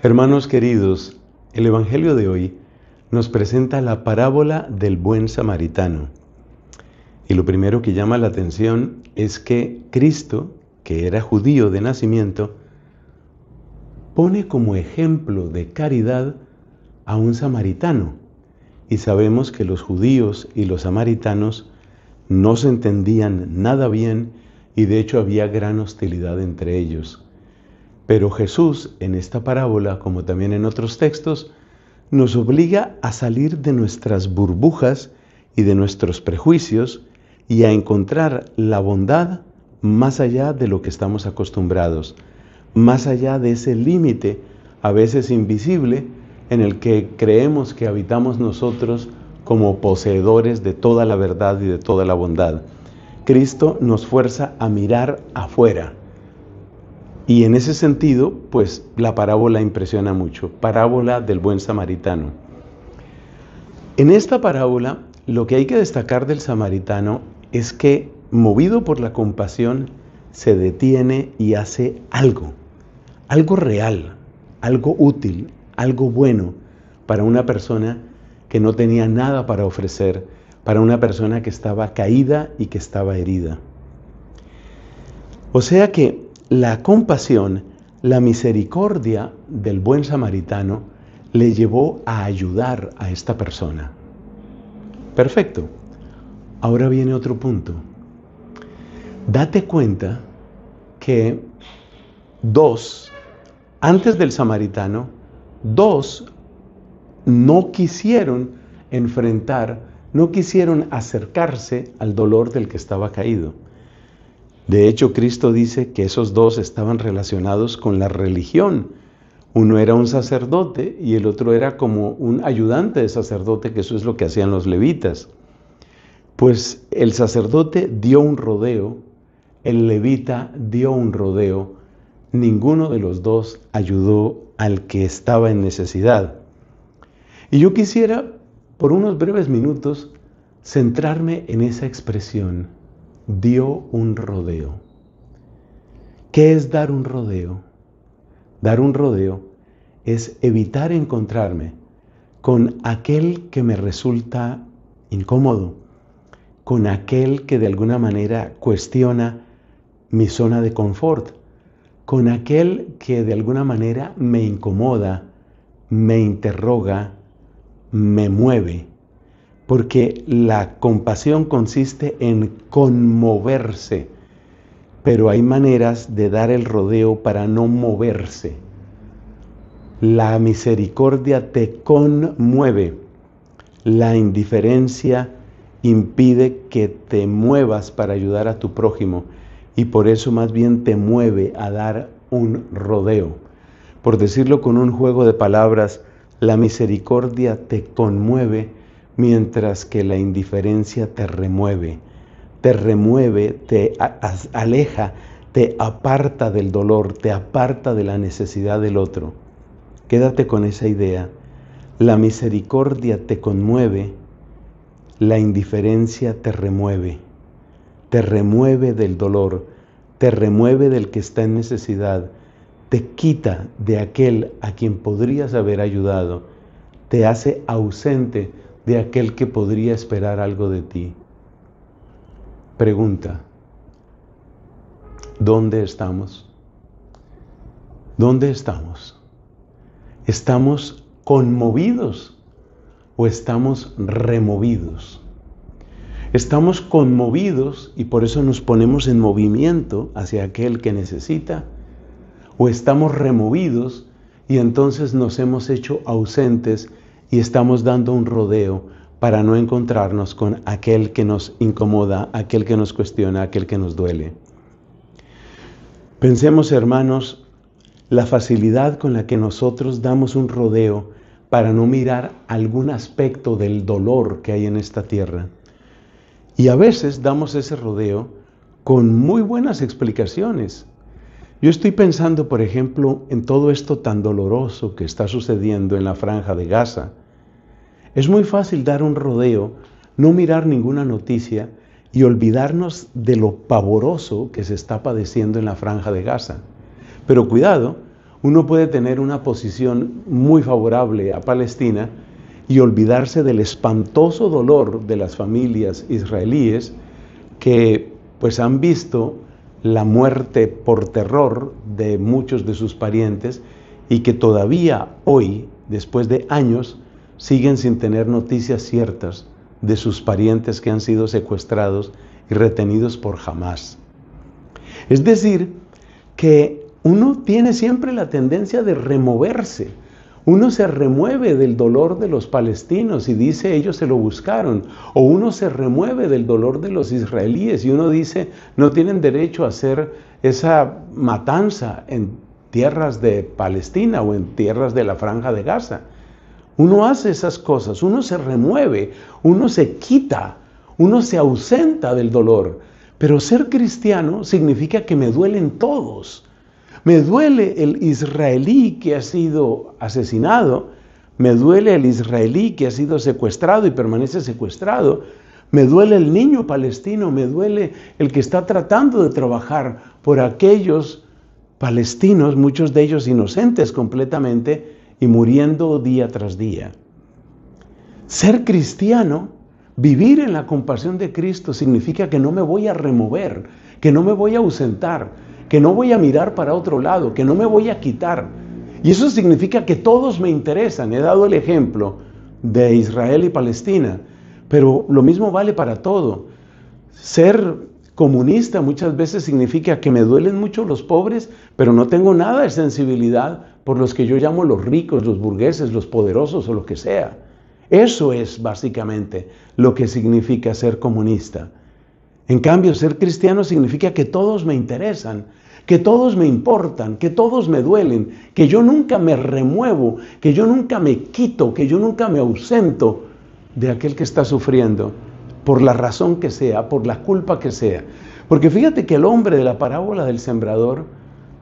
Hermanos queridos, el Evangelio de hoy nos presenta la parábola del buen samaritano. Y lo primero que llama la atención es que Cristo, que era judío de nacimiento, pone como ejemplo de caridad a un samaritano. Y sabemos que los judíos y los samaritanos no se entendían nada bien y de hecho había gran hostilidad entre ellos. Pero Jesús, en esta parábola, como también en otros textos, nos obliga a salir de nuestras burbujas y de nuestros prejuicios y a encontrar la bondad más allá de lo que estamos acostumbrados, más allá de ese límite, a veces invisible, en el que creemos que habitamos nosotros como poseedores de toda la verdad y de toda la bondad. Cristo nos fuerza a mirar afuera. Y en ese sentido, pues la parábola impresiona mucho, parábola del buen samaritano. En esta parábola, lo que hay que destacar del samaritano es que, movido por la compasión, se detiene y hace algo real, algo útil, algo bueno para una persona que no tenía nada para ofrecer, para una persona que estaba caída y que estaba herida. O sea que la compasión, la misericordia del buen samaritano le llevó a ayudar a esta persona. Perfecto. Ahora viene otro punto. Date cuenta que antes del samaritano, dos no quisieron no quisieron acercarse al dolor del que estaba caído. De hecho, Cristo dice que esos dos estaban relacionados con la religión. Uno era un sacerdote y el otro era como un ayudante de sacerdote, que eso es lo que hacían los levitas. Pues el sacerdote dio un rodeo, el levita dio un rodeo, ninguno de los dos ayudó al que estaba en necesidad. Y yo quisiera, por unos breves minutos, centrarme en esa expresión. Dio un rodeo. ¿Qué es dar un rodeo? Dar un rodeo es evitar encontrarme con aquel que me resulta incómodo, con aquel que de alguna manera cuestiona mi zona de confort, con aquel que de alguna manera me incomoda, me interroga, me mueve. Porque la compasión consiste en conmoverse, pero hay maneras de dar el rodeo para no moverse. La misericordia te conmueve, la indiferencia impide que te muevas para ayudar a tu prójimo y por eso más bien te mueve a dar un rodeo. Por decirlo con un juego de palabras, la misericordia te conmueve, mientras que la indiferencia te remueve, te aleja, te aparta del dolor, te aparta de la necesidad del otro. Quédate con esa idea. La misericordia te conmueve, la indiferencia te remueve del dolor, te remueve del que está en necesidad, te quita de aquel a quien podrías haber ayudado, te hace ausente de aquel que podría esperar algo de ti. Pregunta: ¿dónde estamos? ¿Dónde estamos? ¿Estamos conmovidos o estamos removidos? Estamos conmovidos y por eso nos ponemos en movimiento hacia aquel que necesita, o estamos removidos y entonces nos hemos hecho ausentes y estamos dando un rodeo para no encontrarnos con aquel que nos incomoda, aquel que nos cuestiona, aquel que nos duele. Pensemos, hermanos, la facilidad con la que nosotros damos un rodeo para no mirar algún aspecto del dolor que hay en esta tierra. Y a veces damos ese rodeo con muy buenas explicaciones. Yo estoy pensando, por ejemplo, en todo esto tan doloroso que está sucediendo en la Franja de Gaza. Es muy fácil dar un rodeo, no mirar ninguna noticia y olvidarnos de lo pavoroso que se está padeciendo en la Franja de Gaza. Pero cuidado, uno puede tener una posición muy favorable a Palestina y olvidarse del espantoso dolor de las familias israelíes que pues han visto la muerte por terror de muchos de sus parientes y que todavía hoy, después de años, siguen sin tener noticias ciertas de sus parientes que han sido secuestrados y retenidos por Hamás. Es decir, que uno tiene siempre la tendencia de removerse. Uno se remueve del dolor de los palestinos y dice, ellos se lo buscaron. O uno se remueve del dolor de los israelíes y uno dice, no tienen derecho a hacer esa matanza en tierras de Palestina o en tierras de la Franja de Gaza. Uno hace esas cosas, uno se remueve, uno se quita, uno se ausenta del dolor. Pero ser cristiano significa que me duelen todos. Me duele el israelí que ha sido asesinado, me duele el israelí que ha sido secuestrado y permanece secuestrado, me duele el niño palestino, me duele el que está tratando de trabajar por aquellos palestinos, muchos de ellos inocentes completamente y muriendo día tras día. Ser cristiano, vivir en la compasión de Cristo significa que no me voy a remover, que no me voy a ausentar, que no voy a mirar para otro lado, que no me voy a quitar. Y eso significa que todos me interesan. He dado el ejemplo de Israel y Palestina, pero lo mismo vale para todo. Ser comunista muchas veces significa que me duelen mucho los pobres, pero no tengo nada de sensibilidad por los que yo llamo los ricos, los burgueses, los poderosos o lo que sea. Eso es básicamente lo que significa ser comunista. En cambio, ser cristiano significa que todos me interesan, que todos me importan, que todos me duelen, que yo nunca me remuevo, que yo nunca me quito, que yo nunca me ausento de aquel que está sufriendo, por la razón que sea, por la culpa que sea. Porque fíjate que el hombre de la parábola del sembrador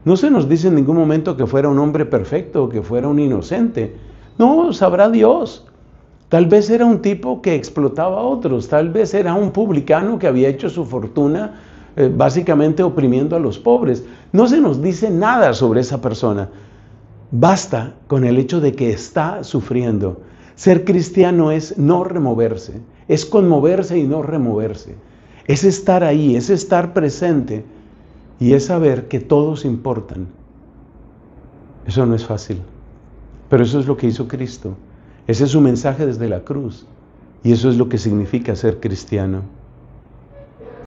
no se nos dice en ningún momento que fuera un hombre perfecto o que fuera un inocente. No, sabrá Dios. Tal vez era un tipo que explotaba a otros, tal vez era un publicano que había hecho su fortuna básicamente oprimiendo a los pobres. No se nos dice nada sobre esa persona. Basta con el hecho de que está sufriendo. Ser cristiano es no removerse, es conmoverse y no removerse. Es estar ahí, es estar presente y es saber que todos importan. Eso no es fácil, pero eso es lo que hizo Cristo. Ese es su mensaje desde la cruz y eso es lo que significa ser cristiano.